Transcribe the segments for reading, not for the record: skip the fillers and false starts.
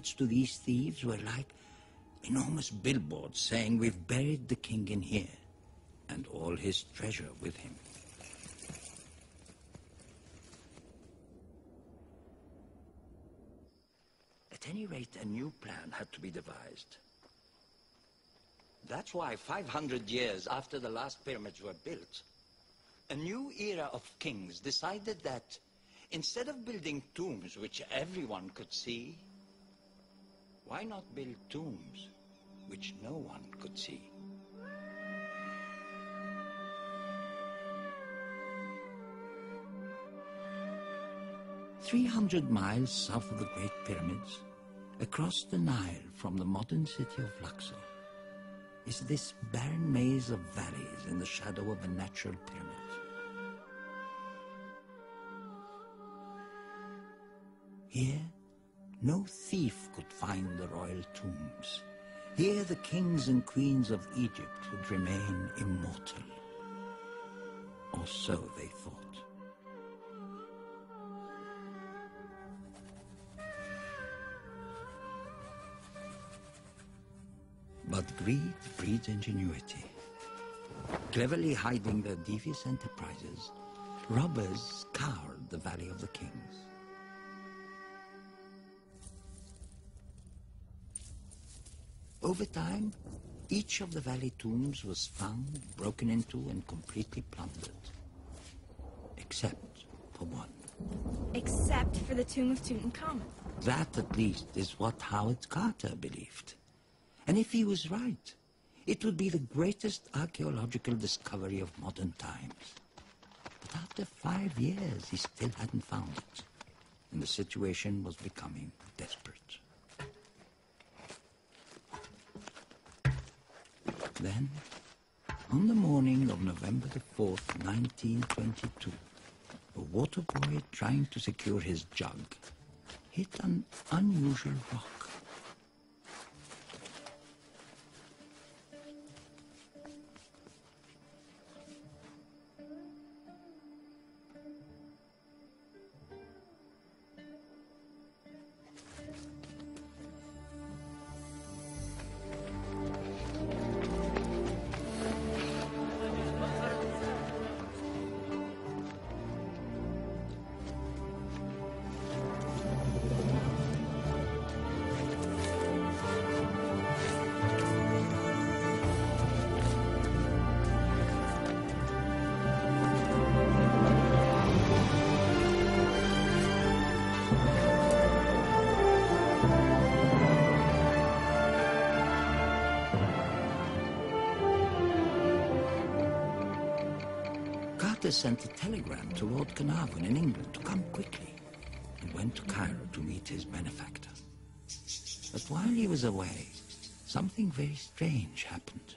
To these thieves were like enormous billboards saying, "We've buried the king in here, and all his treasure with him." At any rate, a new plan had to be devised. That's why 500 years after the last pyramids were built, a new era of kings decided that instead of building tombs which everyone could see, why not build tombs which no one could see? "300 miles south of the Great Pyramids, across the Nile from the modern city of Luxor, is this barren maze of valleys in the shadow of a natural pyramid. Here, no thief could find the royal tombs. Here the kings and queens of Egypt would remain immortal. Or so they thought. But greed breeds ingenuity. Cleverly hiding their devious enterprises, robbers scoured the Valley of the Kings. Over time, each of the valley tombs was found, broken into, and completely plundered. Except for one. Except for the tomb of Tutankhamun. That, at least, is what Howard Carter believed. And if he was right, it would be the greatest archaeological discovery of modern times. But after 5 years, he still hadn't found it. And the situation was becoming desperate. Then, on the morning of November the 4th, 1922, a water boy trying to secure his jug hit an unusual rock. Sent a telegram to Lord Carnarvon in England to come quickly, and went to Cairo to meet his benefactor. But while he was away, something very strange happened.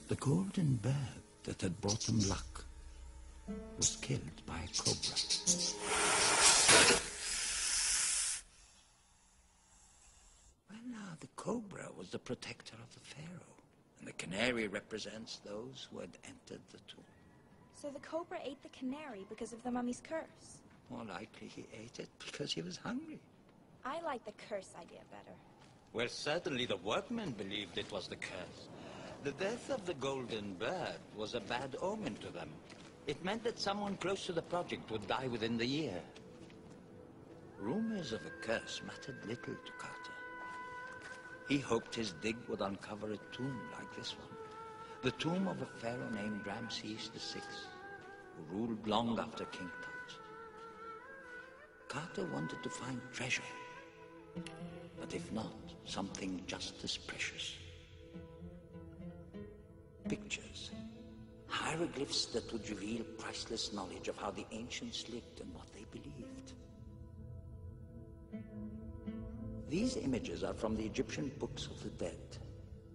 The golden bird that had brought him luck was killed by a cobra. Well, now, the cobra was the protector of the pharaoh, and the canary represents those who had entered the tomb. So the cobra ate the canary because of the mummy's curse? More likely he ate it because he was hungry. I like the curse idea better. Well, certainly the workmen believed it was the curse. The death of the golden bird was a bad omen to them. It meant that someone close to the project would die within the year. Rumors of a curse mattered little to Carter. He hoped his dig would uncover a tomb like this one. The tomb of a pharaoh named Ramses VI, who ruled long after King Tut. Carter wanted to find treasure, but if not, something just as precious. Pictures. Hieroglyphs that would reveal priceless knowledge of how the ancients lived and what they believed. These images are from the Egyptian books of the dead,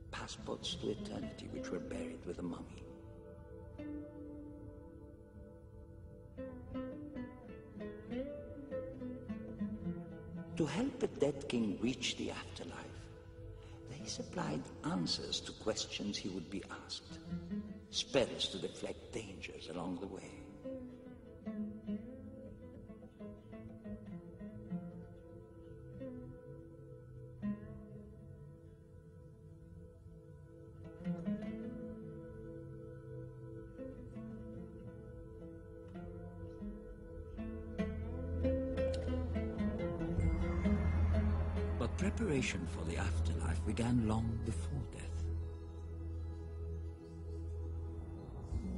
passports to eternity which were buried with a mummy. To help a dead king reach the afterlife, they supplied answers to questions he would be asked, spells to deflect dangers along the way. Preparation for the afterlife began long before death.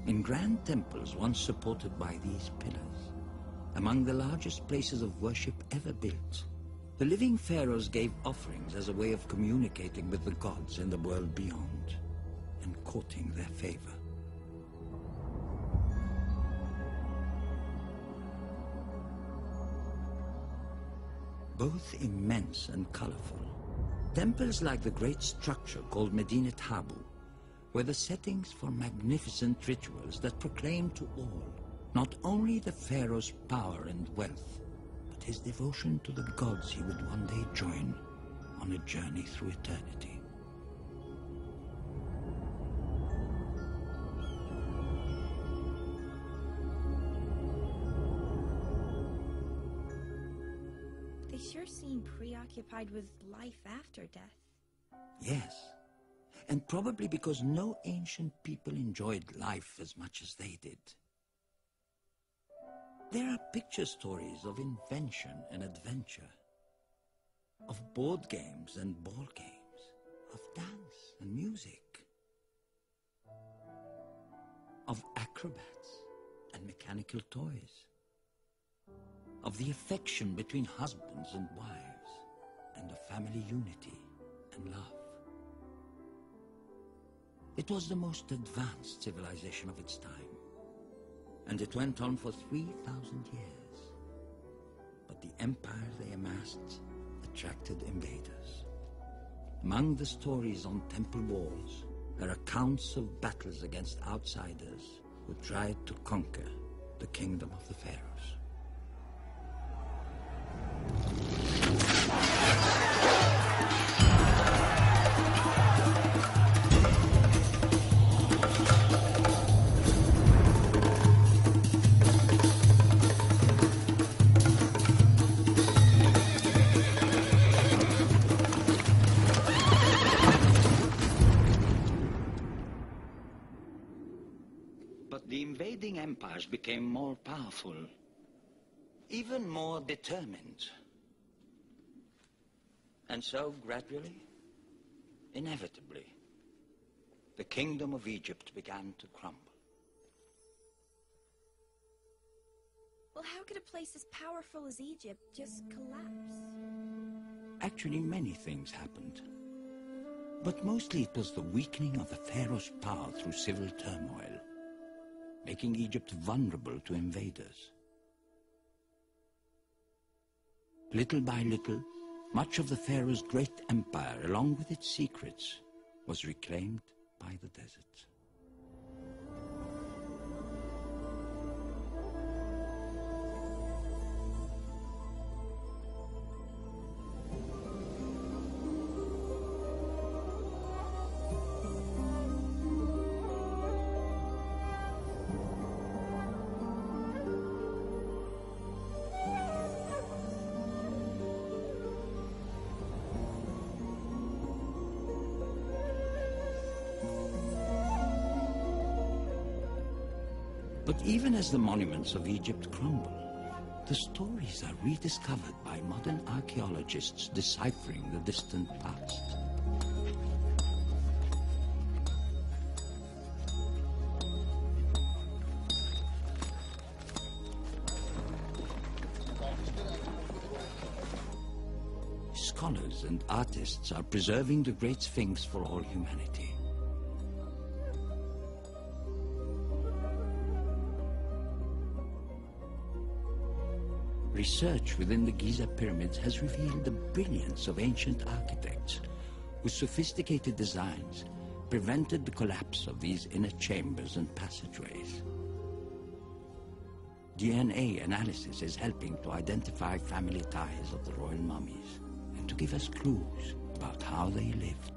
In grand temples once supported by these pillars, among the largest places of worship ever built, the living pharaohs gave offerings as a way of communicating with the gods in the world beyond and courting their favor. Both immense and colorful, temples like the great structure called Medinet Habu were the settings for magnificent rituals that proclaimed to all not only the pharaoh's power and wealth, but his devotion to the gods he would one day join on a journey through eternity. Sure seem preoccupied with life after death. Yes, and probably because no ancient people enjoyed life as much as they did. There are picture stories of invention and adventure, of board games and ball games, of dance and music, of acrobats and mechanical toys, of the affection between husbands and wives, and of family unity and love. It was the most advanced civilization of its time, and it went on for 3,000 years. But the empire they amassed attracted invaders. Among the stories on temple walls are accounts of battles against outsiders who tried to conquer the kingdom of the pharaohs. But the invading empires became more powerful, even more determined. And so, gradually, inevitably, the kingdom of Egypt began to crumble. Well, how could a place as powerful as Egypt just collapse? Actually, many things happened. But mostly it was the weakening of the pharaoh's power through civil turmoil, making Egypt vulnerable to invaders. Little by little, much of the pharaoh's great empire, along with its secrets, was reclaimed by the desert. But even as the monuments of Egypt crumble, the stories are rediscovered by modern archaeologists deciphering the distant past. Scholars and artists are preserving the Great Sphinx for all humanity. Research within the Giza pyramids has revealed the brilliance of ancient architects whose sophisticated designs prevented the collapse of these inner chambers and passageways. DNA analysis is helping to identify family ties of the royal mummies and to give us clues about how they lived.